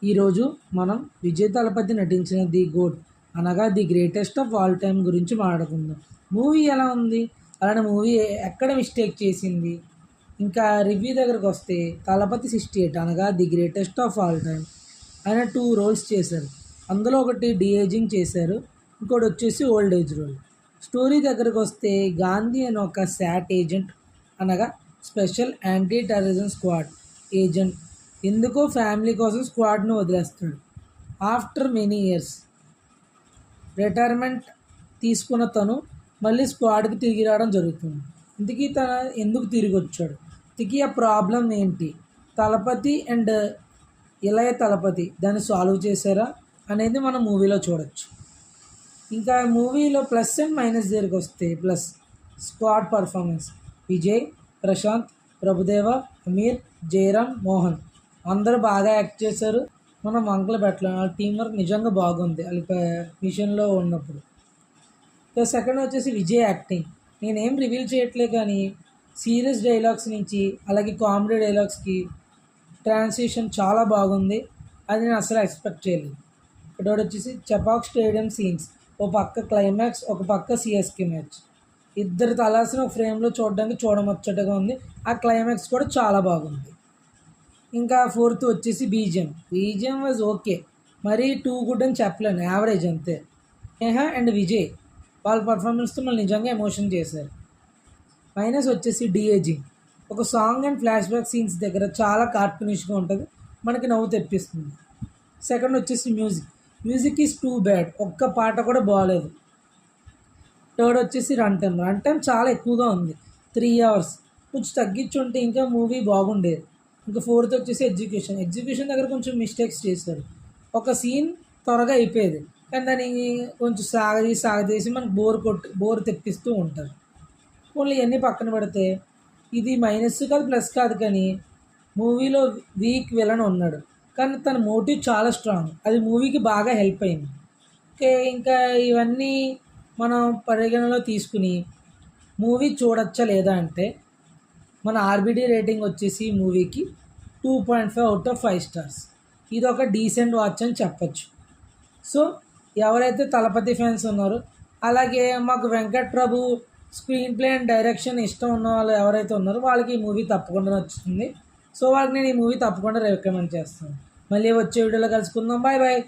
ఈరోజు మనం విజయ్ తలపతి నటించిన ది గోట్ అనగా the greatest of all time గురించి మాట్లాడుకుందాం. మూవీ ఎలా ఉంది, అలానే మూవీ ఎక్కడ మిస్టేక్ చేసింది, ఇంకా రివ్యూ దగ్గరకు వస్తే తలపతి 68 అనగా the greatest of all time ఆయన 2 రోల్స్ చేశారు. అందులో ఒకటి డీఏజింగ్ చేశారు, ఇంకోటి వచ్చేసి ఓల్డ్ ఏజ్ రోల్. స్టోరీ దగ్గరకు వస్తే గాంధీ అని ఒక శాట్ ఏజెంట్ అనగా special anti terrorism squad agent ఎందుకో ఫ్యామిలీ కోసం స్క్వాడ్ను వదిలేస్తాడు. ఆఫ్టర్ మెనీ ఇయర్స్ రిటైర్మెంట్ తీసుకున్న తను మళ్ళీ స్క్వాడ్కి తిరిగి రావడం జరుగుతుంది. ఇంతకీ తన ఎందుకు తిరిగి వచ్చాడు, ఇంతకీ ఆ ప్రాబ్లం ఏంటి, తలపతి అండ్ ఇళయ తలపతి దాన్ని సాల్వ్ చేశారా అనేది మనం మూవీలో చూడొచ్చు. ఇంకా మూవీలో ప్లస్ అండ్ మైనస్ దగ్గరికి వస్తే plus squad performance Vijay, Prashanth, Prabhudeva, Aamir, Jayaram, Mohan అందరూ బాగా యాక్ట్ చేశారు. మనం వంకలు పెట్టలేం, వాళ్ళ టీం వర్క్ నిజంగా బాగుంది వాళ్ళ మిషన్లో ఉన్నప్పుడు. ఇక సెకండ్ వచ్చేసి విజయ్ యాక్టింగ్. నేనేం రివీల్ చేయట్లే కానీ సీరియస్ డైలాగ్స్ నుంచి అలాగే కామెడీ డైలాగ్స్కి ట్రాన్సిషన్ చాలా బాగుంది. అది నేను అసలు ఎక్స్పెక్ట్ చేయలేదు. ఇక్కడ వచ్చేసి చపాక్ స్టేడియం సీన్స్, ఒక పక్క క్లైమాక్స్, ఒక పక్క సిఎస్కే మ్యాచ్, ఇద్దరు తలాసిన ఒక ఫ్రేమ్లో చూడడానికి చూడముచ్చటగా ఉంది. ఆ క్లైమాక్స్ కూడా చాలా బాగుంది. ఇంకా ఫోర్త్ వచ్చేసి బీజిఎం వాజ్ ఓకే, మరీ టూ గుడ్ అని చెప్పలేను, యావరేజ్ అంతే. నేహా అండ్ విజయ్ వాళ్ళ పర్ఫార్మెన్స్తో మళ్ళీ నిజంగా ఎమోషన్ చేశారు. మైనస్ వచ్చేసి డీఏజింగ్. ఒక song and flash back scenes దగ్గర చాలా కార్టూనిష్గా ఉంటుంది, మనకి నవ్వు తెప్పిస్తుంది. సెకండ్ వచ్చేసి మ్యూజిక్ ఈజ్ టూ బ్యాడ్, ఒక్క పాట కూడా బాగాలేదు. థర్డ్ వచ్చేసి రన్ టైం చాలా ఎక్కువగా ఉంది, 3 hours. కొంచెం తగ్గించుంటే ఇంకా మూవీ బాగుండేది. ఇంకా ఫోర్త్ వచ్చేసి ఎగ్జిక్యూషన్ దగ్గర కొంచెం మిస్టేక్స్ చేశారు. ఒక సీన్ త్వరగా అయిపోయేది కానీ దాన్ని కొంచెం సాగదీసి మనకు బోర్ తెప్పిస్తూ ఉంటారు. ఓన్లీ ఇవన్నీ పక్కన పెడితే ఇది మైనస్ కాదు ప్లస్ కాదు, కానీ మూవీలో వీక్ విలన్ ఉన్నాడు కానీ తన మోటివ్ చాలా స్ట్రాంగ్, అది మూవీకి బాగా హెల్ప్ అయింది. ఓకే, ఇంకా ఇవన్నీ మనం పరిగణలో తీసుకుని మూవీ చూడొచ్చా లేదా అంటే మన ఆర్బిడి రేటింగ్ వచ్చేసి మూవీకి 2.5 out of 5 stars. ఇది ఒక డీసెంట్ వాచ్ అని చెప్పచ్చు. సో ఎవరైతే తలపతి ఫ్యాన్స్ ఉన్నారో అలాగే మాకు వెంకట్ ప్రభు స్క్రీన్ ప్లే అండ్ డైరెక్షన్ ఇష్టం ఉన్న వాళ్ళు ఎవరైతే ఉన్నారో వాళ్ళకి ఈ మూవీ తప్పకుండా నచ్చుతుంది. సో వాళ్ళకి నేను ఈ మూవీ తప్పకుండా రికమెండ్ చేస్తాను. మళ్ళీ వచ్చే వీడియోలో కలుసుకుందాం. Bye bye.